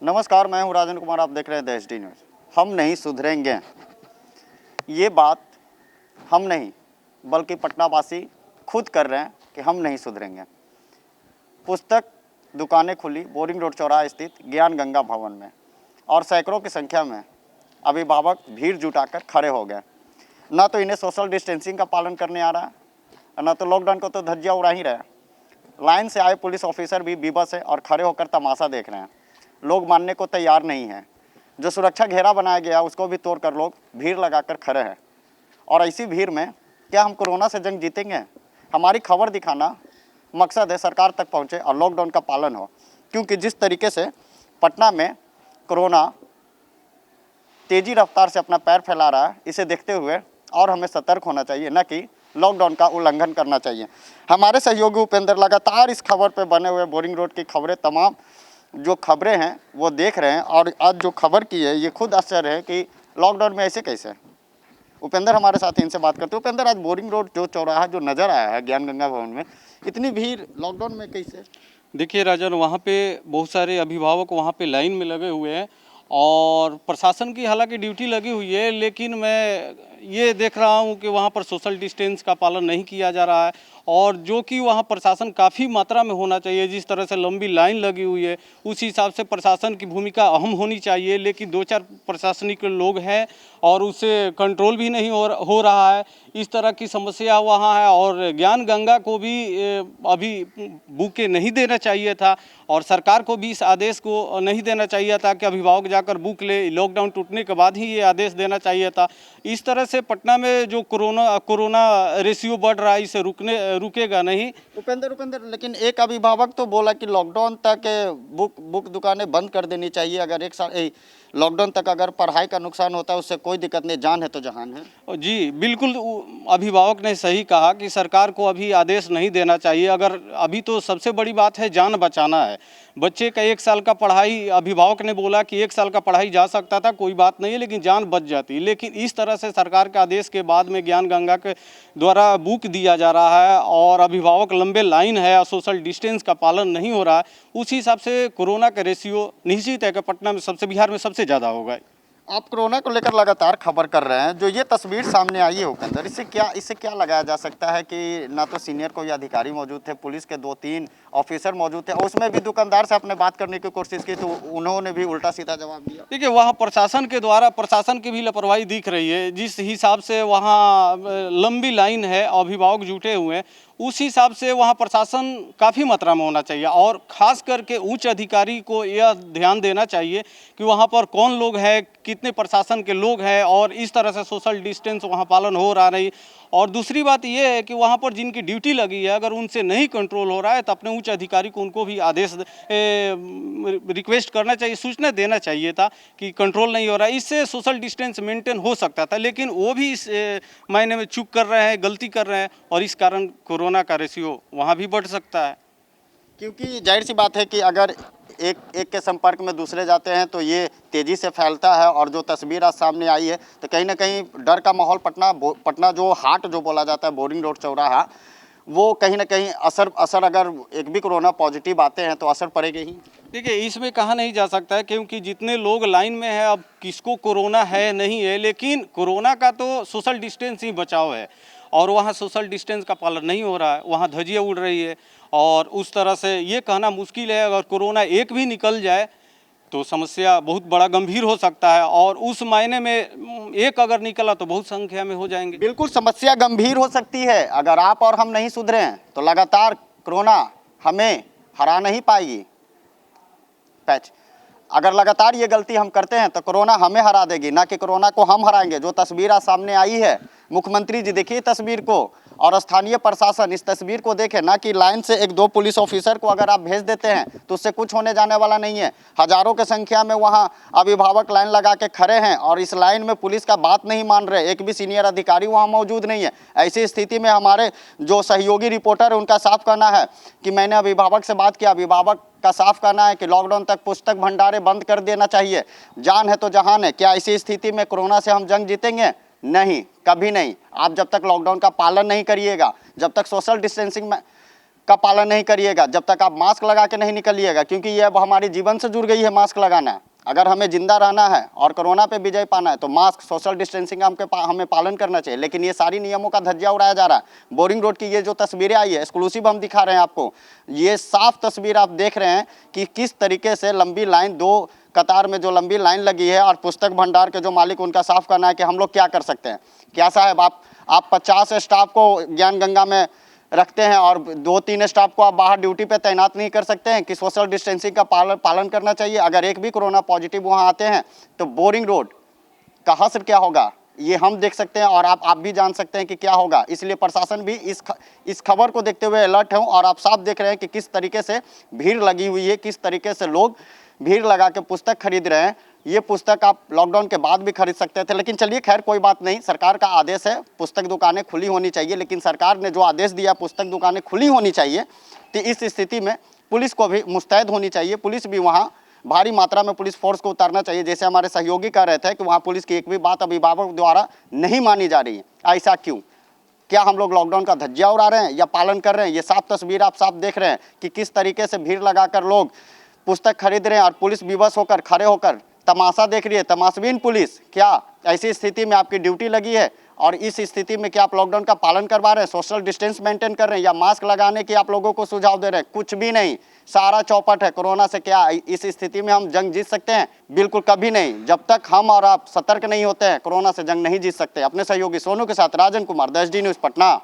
नमस्कार, मैं हूं राजन कुमार। आप देख रहे हैं द HD न्यूज़। हम नहीं सुधरेंगे, ये बात हम नहीं बल्कि पटनावासी खुद कर रहे हैं कि हम नहीं सुधरेंगे। पुस्तक दुकानें खुली बोरिंग रोड चौराहा स्थित ज्ञान गंगा भवन में और सैकड़ों की संख्या में अभिभावक भीड़ जुटाकर खड़े हो गए। न तो इन्हें सोशल डिस्टेंसिंग का पालन करने आ रहा है, न तो लॉकडाउन को तो धज्जियाँ उड़ा ही रहे हैं। लाइन से आए पुलिस ऑफिसर भी विवश है और खड़े होकर तमाशा देख रहे हैं। लोग मानने को तैयार नहीं हैं। जो सुरक्षा घेरा बनाया गया उसको भी तोड़कर लोग भीड़ लगाकर खड़े हैं। और ऐसी भीड़ में क्या हम कोरोना से जंग जीतेंगे? हमारी खबर दिखाना मकसद है सरकार तक पहुंचे और लॉकडाउन का पालन हो, क्योंकि जिस तरीके से पटना में कोरोना तेजी रफ्तार से अपना पैर फैला रहा है, इसे देखते हुए और हमें सतर्क होना चाहिए, न कि लॉकडाउन का उल्लंघन करना चाहिए। हमारे सहयोगी उपेंद्र लगातार इस खबर पर बने हुए बोरिंग रोड की खबरें, तमाम जो खबरें हैं वो देख रहे हैं और आज जो खबर की है ये खुद आश्चर्य है कि लॉकडाउन में ऐसे कैसे। उपेंद्र हमारे साथ, इनसे बात करते हैं। उपेंद्र, आज बोरिंग रोड जो चौराहा जो नज़र आया है ज्ञान गंगा भवन में, इतनी भीड़ लॉकडाउन में कैसे? देखिए राजन, वहाँ पे बहुत सारे अभिभावक वहाँ पे लाइन में लगे हुए हैं और प्रशासन की हालांकि ड्यूटी लगी हुई है, लेकिन मैं ये देख रहा हूँ कि वहाँ पर सोशल डिस्टेंस का पालन नहीं किया जा रहा है। और जो कि वहाँ प्रशासन काफ़ी मात्रा में होना चाहिए, जिस तरह से लंबी लाइन लगी हुई है उस हिसाब से प्रशासन की भूमिका अहम होनी चाहिए, लेकिन 2-4 प्रशासनिक लोग हैं और उसे कंट्रोल भी नहीं हो रहा है। इस तरह की समस्या वहाँ है और ज्ञान गंगा को भी अभी बुके नहीं देना चाहिए था और सरकार को भी इस आदेश को नहीं देना चाहिए था कि अभिभावक जाकर बुक ले। लॉकडाउन टूटने के बाद ही ये आदेश देना चाहिए था। इस तरह से पटना में जो कोरोना रेशियो बढ़ रहा है, इसे रुकेगा नहीं। उपेंद्र, लेकिन एक अभिभावक तो बोला कि लॉकडाउन तक बुक दुकानें बंद कर देनी चाहिए। अगर एक साल लॉकडाउन तक अगर पढ़ाई का नुकसान होता है उससे कोई दिक्कत नहीं, जान है तो जहान है। जी बिल्कुल, अभिभावक ने सही कहा कि सरकार को अभी आदेश नहीं देना चाहिए। अगर अभी तो सबसे बड़ी बात है जान बचाना है। बच्चे का 1 साल का पढ़ाई, अभिभावक ने बोला कि 1 साल का पढ़ाई जा सकता था, कोई बात नहीं है, लेकिन जान बच जाती। लेकिन इस तरह से सरकार के आदेश के बाद में ज्ञान गंगा के द्वारा बुक दिया जा रहा है और अभिभावक लंबे लाइन है और सोशल डिस्टेंस का पालन नहीं हो रहा है, उस हिसाब से कोरोना का रेशियो निश्चित है कि पटना में बिहार में सबसे ज़्यादा होगा। आप कोरोना को लेकर लगातार खबर कर रहे हैं। जो ये तस्वीर सामने आई है उपेंद्र, इससे क्या लगाया जा सकता है कि ना तो सीनियर कोई अधिकारी मौजूद थे, पुलिस के 2-3 ऑफिसर मौजूद थे, उसमें भी दुकानदार से आपने बात करने की कोशिश की तो उन्होंने भी उल्टा सीधा जवाब दिया। देखिए, वहाँ प्रशासन के द्वारा प्रशासन की भी लापरवाही दिख रही है। जिस हिसाब से वहाँ लंबी लाइन है, अभिभावक जुटे हुए हैं, उस हिसाब से वहाँ प्रशासन काफ़ी मात्रा में होना चाहिए और ख़ास करके उच्च अधिकारी को यह ध्यान देना चाहिए कि वहाँ पर कौन लोग हैं, कितने प्रशासन के लोग हैं और इस तरह से सोशल डिस्टेंस वहाँ पालन हो रहा नहीं। और दूसरी बात यह है कि वहाँ पर जिनकी ड्यूटी लगी है, अगर उनसे नहीं कंट्रोल हो रहा है तो अपने उच्च अधिकारी को उनको भी आदेश रिक्वेस्ट करना चाहिए, सूचना देना चाहिए था कि कंट्रोल नहीं हो रहा है। इससे सोशल डिस्टेंस मेंटेन हो सकता था, लेकिन वो भी इस मायने में चूक कर रहे हैं, गलती कर रहे हैं और इस कारण कोरोना का रेशियो वहाँ भी बढ़ सकता है। क्योंकि जाहिर सी बात है कि अगर एक के संपर्क में दूसरे जाते हैं तो ये तेज़ी से फैलता है। और जो तस्वीर आज सामने आई है तो कहीं ना कहीं डर का माहौल पटना जो हाट जो बोला जाता है बोरिंग रोड चौराहा, वो कहीं ना कहीं असर अगर एक भी कोरोना पॉजिटिव आते हैं तो असर पड़ेगा ही। देखिए, इसमें कहा नहीं जा सकता है क्योंकि जितने लोग लाइन में है, अब किसको कोरोना है नहीं है, लेकिन कोरोना का तो सोशल डिस्टेंस ही बचाव है और वहाँ सोशल डिस्टेंस का पालन नहीं हो रहा है, वहाँ धज्जियाँ उड़ रही है और उस तरह से ये कहना मुश्किल है। अगर कोरोना एक भी निकल जाए तो समस्या बहुत बड़ा गंभीर हो सकता है और उस मायने में एक अगर निकला तो बहुत संख्या में हो जाएंगे। बिल्कुल, समस्या गंभीर हो सकती है। अगर आप और हम नहीं सुधरे हैं तो लगातार कोरोना हमें हरा नहीं पाएगी। अगर लगातार ये गलती हम करते हैं तो कोरोना हमें हरा देगी, ना कि कोरोना को हम हराएंगे। जो तस्वीर आज सामने आई है, मुख्यमंत्री जी देखिए तस्वीर को और स्थानीय प्रशासन इस तस्वीर को देखे, ना कि लाइन से 1-2 पुलिस ऑफिसर को अगर आप भेज देते हैं तो उससे कुछ होने जाने वाला नहीं है। हजारों की संख्या में वहाँ अभिभावक लाइन लगा के खड़े हैं और इस लाइन में पुलिस का बात नहीं मान रहे, एक भी सीनियर अधिकारी वहाँ मौजूद नहीं है। ऐसी स्थिति में हमारे जो सहयोगी रिपोर्टर है उनका साफ कहना है कि मैंने अभिभावक से बात किया, अभिभावक का साफ कहना है कि लॉकडाउन तक पुस्तक भंडारे बंद कर देना चाहिए, जान है तो जहान है। क्या ऐसी स्थिति में कोरोना से हम जंग जीतेंगे? नहीं, कभी नहीं। आप जब तक लॉकडाउन का पालन नहीं करिएगा, जब तक सोशल डिस्टेंसिंग में का पालन नहीं करिएगा, जब तक आप मास्क लगा के नहीं निकलिएगा, क्योंकि ये अब हमारे जीवन से जुड़ गई है मास्क लगाना। अगर हमें जिंदा रहना है और कोरोना पे विजय पाना है तो मास्क, सोशल डिस्टेंसिंग हमें पालन करना चाहिए। लेकिन ये सारी नियमों का धज्जियां उड़ाया जा रहा है। बोरिंग रोड की ये जो तस्वीरें आई है, एक्सक्लूसिव हम दिखा रहे हैं आपको, ये साफ तस्वीर आप देख रहे हैं कि किस तरीके से लंबी लाइन, 2 कतार में जो लंबी लाइन लगी है, और पुस्तक भंडार के जो मालिक, उनका साफ करना है कि हम लोग क्या कर सकते हैं। क्या साहब, आप 50 स्टाफ को ज्ञान गंगा में रखते हैं और 2-3 स्टाफ को आप बाहर ड्यूटी पे तैनात नहीं कर सकते हैं कि सोशल डिस्टेंसिंग का पालन करना चाहिए। अगर एक भी कोरोना पॉजिटिव वहां आते हैं तो बोरिंग रोड का हश्र क्या होगा, ये हम देख सकते हैं और आप भी जान सकते हैं कि क्या होगा। इसलिए प्रशासन भी इस खबर को देखते हुए अलर्ट है। और आप साफ देख रहे हैं कि किस तरीके से भीड़ लगी हुई है, किस तरीके से लोग भीड़ लगा के पुस्तक खरीद रहे हैं। ये पुस्तक आप लॉकडाउन के बाद भी खरीद सकते थे, लेकिन चलिए खैर कोई बात नहीं, सरकार का आदेश है, पुस्तक दुकानें खुली होनी चाहिए। लेकिन सरकार ने जो आदेश दिया पुस्तक दुकानें खुली होनी चाहिए, तो इस स्थिति में पुलिस को भी मुस्तैद होनी चाहिए। पुलिस भी वहाँ भारी मात्रा में पुलिस फोर्स को उतारना चाहिए। जैसे हमारे सहयोगी कह रहे थे कि वहाँ पुलिस की एक भी बात अभिभावक द्वारा नहीं मानी जा रही है। ऐसा क्यों? क्या हम लोग लॉकडाउन का धज्जिया उड़ा रहे हैं या पालन कर रहे हैं? ये साफ तस्वीर आप साफ देख रहे हैं कि किस तरीके से भीड़ लगाकर लोग पुस्तक खरीद रहे हैं और पुलिस विवश होकर, खड़े होकर तमाशा देख रही है। तमाशबीन पुलिस, क्या ऐसी स्थिति में आपकी ड्यूटी लगी है और इस स्थिति में क्या आप लॉकडाउन का पालन करवा रहे हैं, सोशल डिस्टेंस मेंटेन कर रहे हैं, या मास्क लगाने की आप लोगों को सुझाव दे रहे हैं? कुछ भी नहीं, सारा चौपट है। कोरोना से क्या इस स्थिति में हम जंग जीत सकते हैं? बिल्कुल कभी नहीं। जब तक हम और आप सतर्क नहीं होते हैं, कोरोना से जंग नहीं जीत सकते। अपने सहयोगी सोनू के साथ Rajan Kumar, the SD news, Patna.